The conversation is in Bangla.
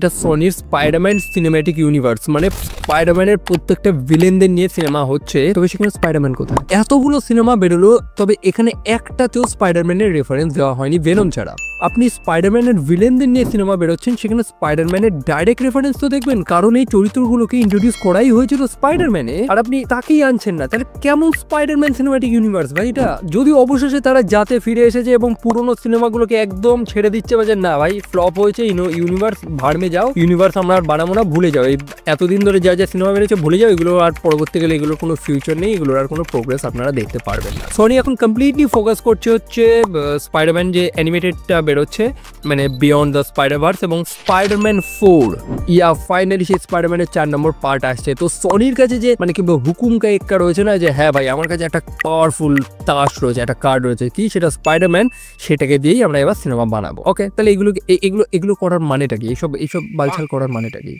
এটা সনির স্পাইডারম্যান সিনেম্যাটিক ইউনিভার্স, মানে স্পাইডারম্যানের প্রত্যেকটা ভিলেনদের নিয়ে সিনেমা হচ্ছে। তবে সেখানে স্পাইডারম্যান কোথায়? এতগুলো সিনেমা বেরোলো, তবে এখানে একটাতেও স্পাইডারম্যানের রেফারেন্স দেওয়া হয়নি ভেনম ছাড়া। আপনি স্পাইডারম্যানের ভিলেনদের নিয়ে সিনেমা বেরোচ্ছেন, সেখানে স্পাইডারম্যানের ডাইরেক্ট রেফারেন্স তো দেখবেন, কারণ এই চরিত্রগুলোকে ইন্ট্রোডিউস করাই হয়েছিল স্পাইডারম্যানে, আর আপনি তাকেই আনছেন না। তাহলে কেমন স্পাইডারম্যান সিনেম্যাটিক ইউনিভার্স ভাই এটা? যদি অবশেষে তারা যাতে ফিরে এসেছে এবং পুরোনো সিনেমাগুলোকে একদম ছেড়ে দিচ্ছে, যে না ভাই ফ্লপ হয়েছে, ইউনিভার্স ভাড়মে যাও, ইউনিভার্স আমরা আর বানাবো না, ভুলে যাও, এই এতদিন ধরে যা যা সিনেমা বেরিয়েছে ভুলে যাও, এগুলো আর পরবর্তীকালে এগুলোর কোনো ফিউচার নেই, এগুলোর আর কোনো প্রোগ্রেস আপনারা দেখতে পারবেন না। সনি এখন কমপ্লিটলি ফোকাস করছে হচ্ছে স্পাইডারম্যান যে অ্যানিমেটেডটা বেরোচ্ছে, মানে বিয়ন্ড দ্য স্পাইডারভার্স, এবং স্পাইডারম্যান 4 ফাইনালি সেই স্পাইডারম্যানের 4 নম্বর পার্ট আসছে। তো সনির কাছে যে মানে কি হুকুম কা একটা রয়েছে না, যে হ্যাঁ ভাই আমার কাছে একটা পাওয়ারফুল তাস রয়েছে, একটা কার্ড রয়েছে, কি সেটা স্পাইডারম্যান, সেটাকে দিয়েই আমরা এবার সিনেমা বানাবো। ওকে, তাহলে এগুলো করার মানেটা কি? এইসব বালছাল করার মানেটা কি?